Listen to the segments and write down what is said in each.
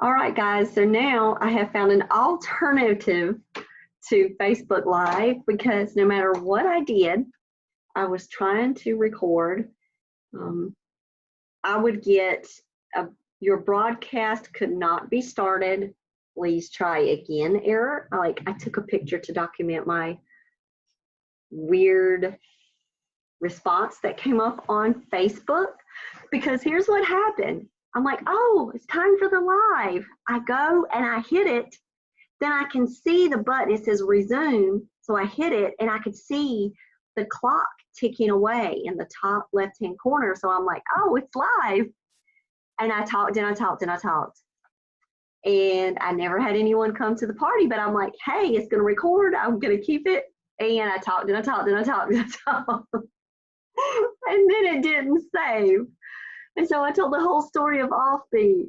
All right, guys, so now I have found an alternative to Facebook Live because no matter what I did, I was trying to record. I would get your broadcast could not be started. Please try again error. I took a picture to document my weird response that came up on Facebook because here's what happened. I'm like, oh, it's time for the live. I go and I hit it. Then I can see the button. It says resume. So I hit it and I could see the clock ticking away in the top left-hand corner. So I'm like, oh, it's live. And I talked and I talked and I talked. And I never had anyone come to the party, but I'm like, hey, it's going to record. I'm going to keep it. And I talked and I talked and I talked and I talked. And then it didn't save. And so I told the whole story of Offbeat.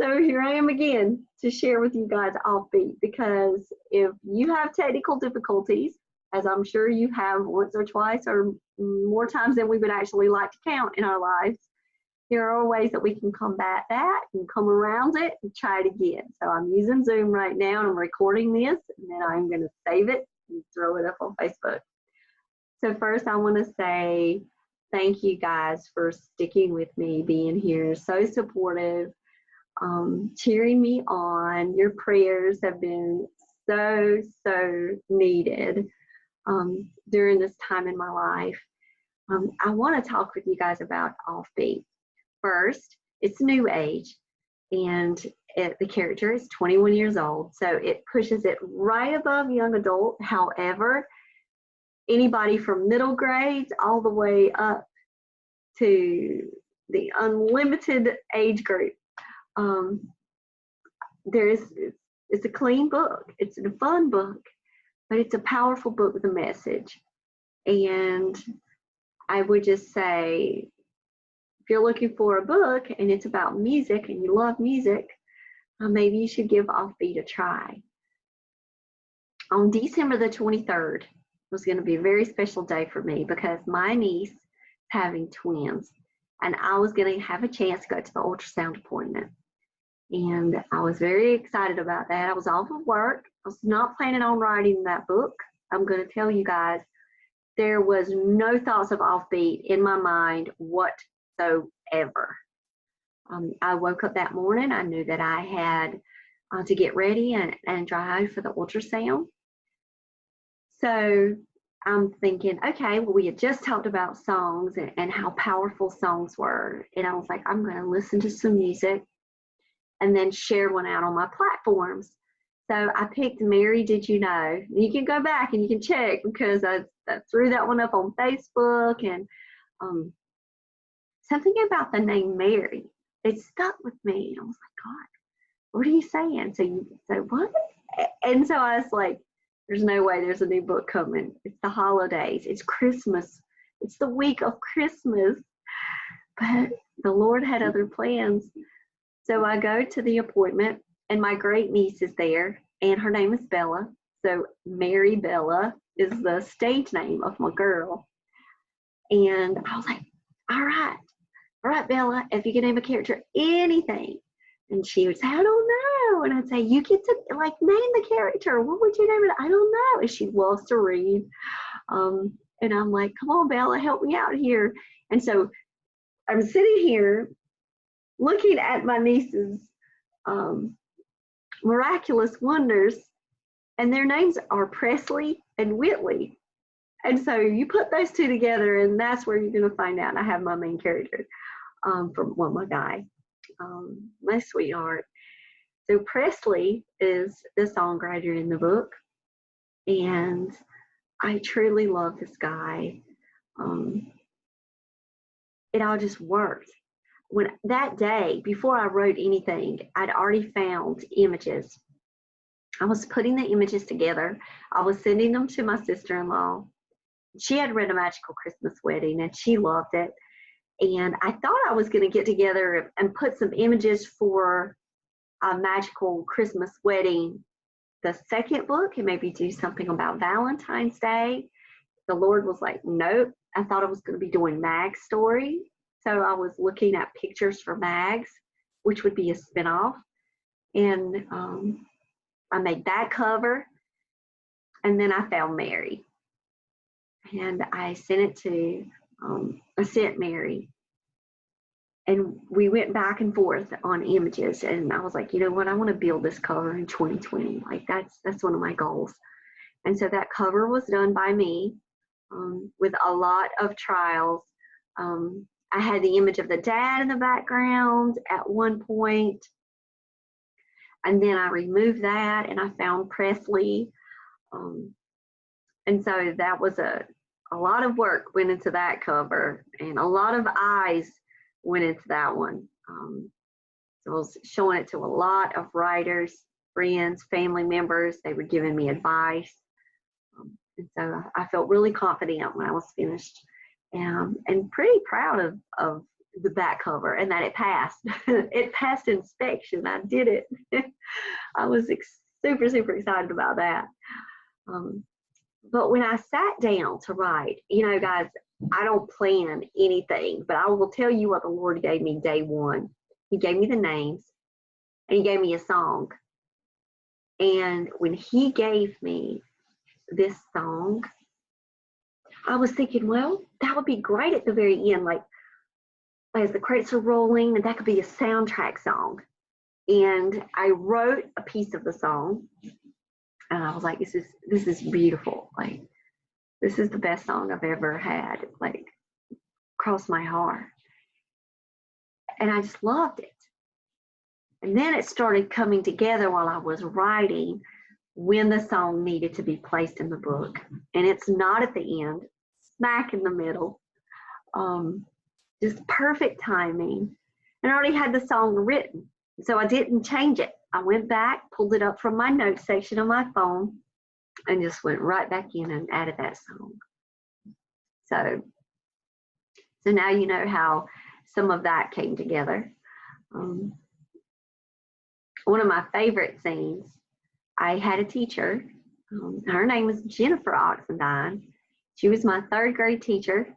So here I am again to share with you guys Offbeat, because if you have technical difficulties, as I'm sure you have once or twice or more times than we would actually like to count in our lives, there are ways that we can combat that and come around it and try it again. So I'm using Zoom right now and I'm recording this, and then I'm going to save it and throw it up on Facebook. So first I want to say thank you guys for sticking with me, being here, so supportive, cheering me on. Your prayers have been so needed during this time in my life. I want to talk with you guys about Offbeat. First, it's new age, and the character is 21 years old, so it pushes it right above young adult. However, anybody from middle grades all the way up to the unlimited age group. It's a clean book. It's a fun book, but it's a powerful book with a message. And I would just say, if you're looking for a book and it's about music and you love music, maybe you should give Offbeat a try. On December the 23rd was going to be a very special day for me because my niece is having twins, and I was going to have a chance to go to the ultrasound appointment. And I was very excited about that. I was off of work. I was not planning on writing that book. I'm going to tell you guys, there was no thoughts of Offbeat in my mind whatsoever. I woke up that morning. I knew that I had to get ready and drive for the ultrasound. So I'm thinking, okay, well, we had just talked about songs and how powerful songs were. And I was like, I'm going to listen to some music and then share one out on my platforms. So I picked Mary, Did You Know? You can go back and you can check, because I threw that one up on Facebook, and something about the name Mary, it stuck with me. And I was like, God, what are you saying? So you say, what? And so I was like, there's no way there's a new book coming. It's the holidays. It's Christmas. It's the week of Christmas. But the Lord had other plans. So I go to the appointment, and my great niece is there, and her name is Bella. So Mary Bella is the stage name of my girl. And I was like, all right, Bella, if you could name a character, anything. And she would say, I don't know. And I'd say, you get to name the character. What would you name it? I don't know. And she loves to read. And I'm like, come on, Bella, help me out here. And so I'm sitting here looking at my niece's miraculous wonders, and their names are Presley and Whitley. And so you put those two together, and that's where you're going to find out I have my main character from my guy, my sweetheart. So Presley is the songwriter in the book, and I truly love this guy. It all just worked. When that day, before I wrote anything, I'd already found images. I was putting the images together. I was sending them to my sister-in-law. She had read A Magical Christmas Wedding, and she loved it. And I thought I was going to get together and put some images for A Magical Christmas Wedding, the second book, and maybe do something about Valentine's Day. The Lord was like, nope. I thought I was going to be doing Mag's story. So I was looking at pictures for Mags, which would be a spinoff. And I made that cover. And then I found Mary. And I sent it to, I sent Mary. And we went back and forth on images. And I was like, you know what? I want to build this cover in 2020. Like that's one of my goals. And so that cover was done by me with a lot of trials. I had the image of the dad in the background at one point. And then I removed that and I found Presley. And so that was a lot of work went into that cover, and a lot of eyes went into that one. So I was showing it to a lot of writers, friends, family members. They were giving me advice. And so I felt really confident when I was finished, and pretty proud of the back cover and that it passed. It passed inspection. I did it. I was super, super excited about that. But when I sat down to write, you know, guys, I don't plan anything, but I will tell you what the Lord gave me day one. He gave me the names, and he gave me a song. And when he gave me this song, I was thinking, well, that would be great at the very end, like as the credits are rolling, and that could be a soundtrack song. And I wrote a piece of the song, and I was like, this is beautiful. Like, this is the best song I've ever had, like, crossed my heart. And I just loved it. And then it started coming together while I was writing when the song needed to be placed in the book. And it's not at the end, smack in the middle. Just perfect timing. And I already had the song written, so I didn't change it. I went back, pulled it up from my notes section on my phone, and just went right back in and added that song. So now you know how some of that came together. One of my favorite scenes, I had a teacher. Her name was Jennifer Oxendine. She was my third grade teacher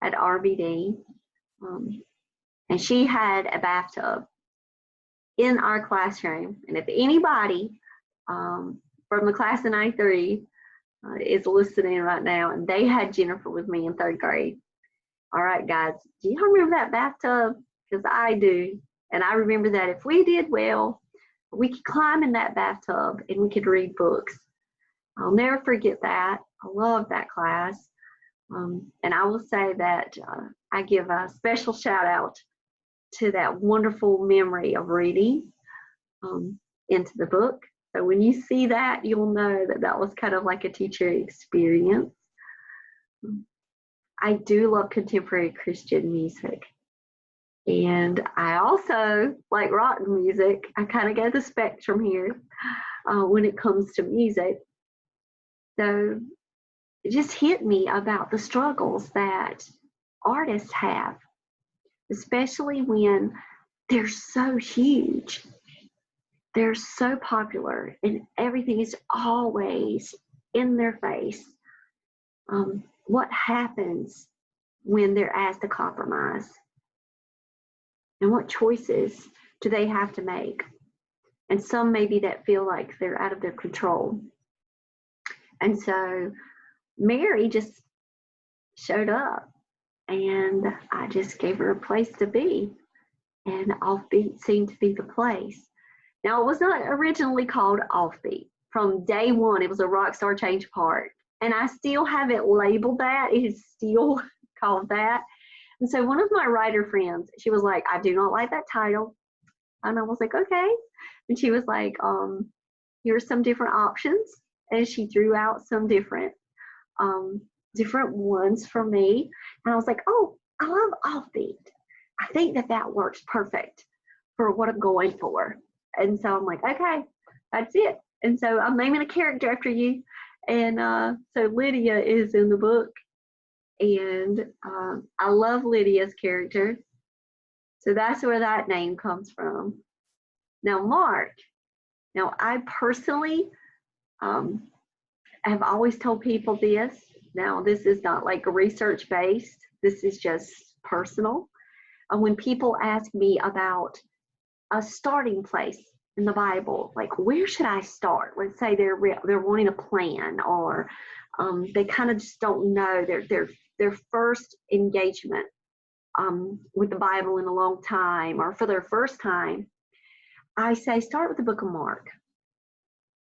at RBD. And she had a bathtub in our classroom. And if anybody from the class of 93 is listening right now, and they had Jennifer with me in third grade. All right, guys, do you remember that bathtub? Because I do. And I remember that if we did well, we could climb in that bathtub and we could read books. I'll never forget that. I love that class. And I will say that I give a special shout out to that wonderful memory of reading into the book. So when you see that, you'll know that that was kind of like a teacher experience. I do love contemporary Christian music. And I also like rock music. I kind of go the spectrum here when it comes to music. So it just hit me about the struggles that artists have, especially when they're so huge. They're so popular and everything is always in their face. What happens when they're asked to compromise? And what choices do they have to make? And some maybe that feel like they're out of their control. And so Mary just showed up, and I just gave her a place to be. And Offbeat seemed to be the place. Now, it was not originally called Offbeat. From day one, it was a Rockstar Change Part. And I still haven't labeled that. It is still called that. And so one of my writer friends, she was like, I do not like that title. And I was like, okay. And she was like, here's some different options. And she threw out some different ones for me. And I was like, oh, I love Offbeat. I think that works perfect for what I'm going for. And so I'm like, okay, that's it. And so I'm naming a character after you. And so Lydia is in the book. And I love Lydia's character. So that's where that name comes from. Now, Mark. Now, I personally have always told people this. Now, this is not like research-based. This is just personal. When people ask me about a starting place in the Bible. Like, where should I start? Let's say they're wanting a plan, or they kind of just don't know their first engagement with the Bible in a long time, or for their first time. I say start with the book of Mark.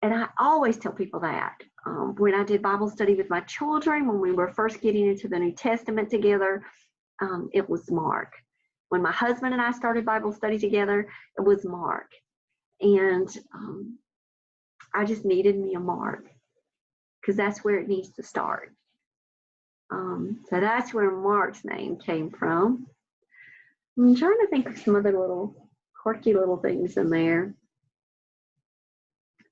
And I always tell people that. When I did Bible study with my children, when we were first getting into the New Testament together, it was Mark. When my husband and I started Bible study together, it was Mark. And I just needed me a Mark, because that's where it needs to start. So that's where Mark's name came from. I'm trying to think of some other little quirky little things in there.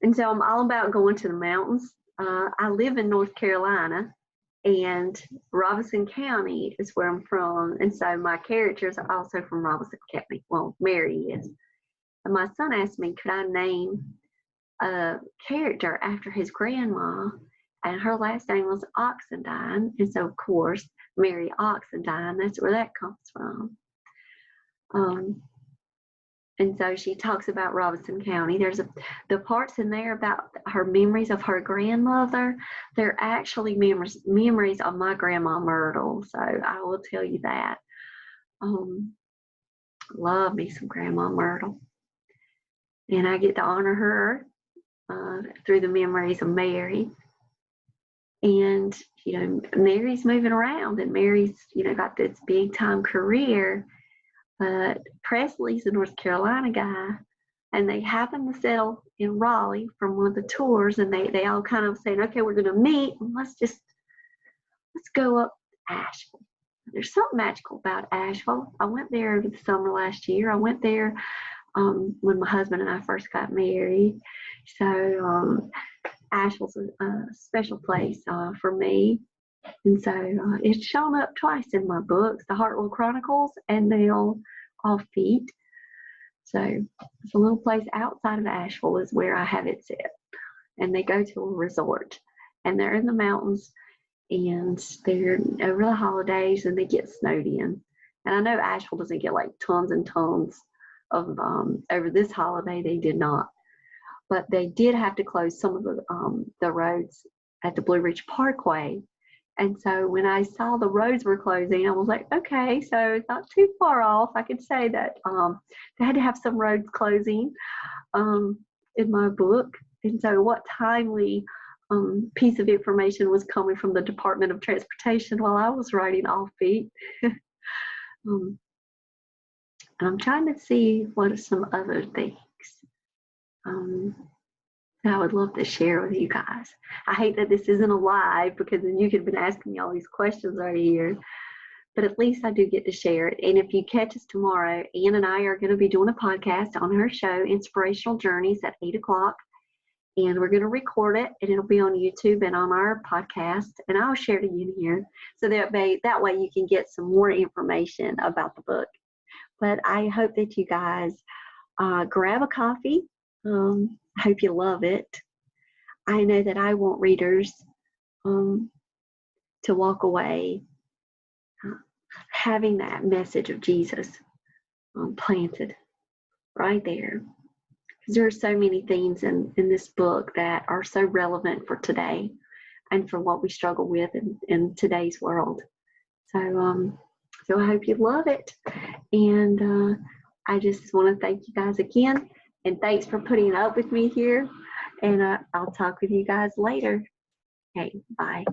And so I'm all about going to the mountains. I live in North Carolina, and Robinson County is where I'm from. And so my characters are also from Robinson County. Well, Mary is. And my son asked me, could I name a character after his grandma? And her last name was Oxendine. And so, of course, Mary Oxendine, that's where that comes from. And so she talks about Robinson County. There's the parts in there about her memories of her grandmother. They're actually memories of my grandma Myrtle. So I will tell you that. Love me some Grandma Myrtle. And I get to honor her through the memories of Mary. And, you know, Mary's moving around, and Mary's, you know, got this big time career. But Presley's a North Carolina guy, and they happen to settle in Raleigh from one of the tours, and they all kind of saying, okay, we're going to meet, and let's go up to Asheville. There's something magical about Asheville. I went there over the summer last year. I went there when my husband and I first got married. So Asheville's a special place for me. And so it's shown up twice in my books, the Hartwell Chronicles and now Offbeat. So it's a little place outside of Asheville is where I have it set. And they go to a resort, and they're in the mountains, and they're over the holidays, and they get snowed in. And I know Asheville doesn't get like tons and tons of over this holiday. They did not. But they did have to close some of the roads at the Blue Ridge Parkway. And so when I saw the roads were closing, I was like, okay, so it's not too far off. I could say that they had to have some roads closing in my book. And so what timely piece of information was coming from the Department of Transportation while I was writing Offbeat. And I'm trying to see what are some other things that I would love to share with you guys. I hate that this isn't a live, because then you could have been asking me all these questions right here. But at least I do get to share it. And if you catch us tomorrow, Ann and I are going to be doing a podcast on her show, Inspirational Journeys, at 8 o'clock. And we're going to record it, and it'll be on YouTube and on our podcast. And I'll share it again here, so that way you can get some more information about the book. But I hope that you guys grab a coffee. I hope you love it. I know that I want readers to walk away having that message of Jesus planted right there. Because there are so many things in this book that are so relevant for today and for what we struggle with in today's world. So I hope you love it. And I just want to thank you guys again. And thanks for putting up with me here. And I'll talk with you guys later. Okay, bye.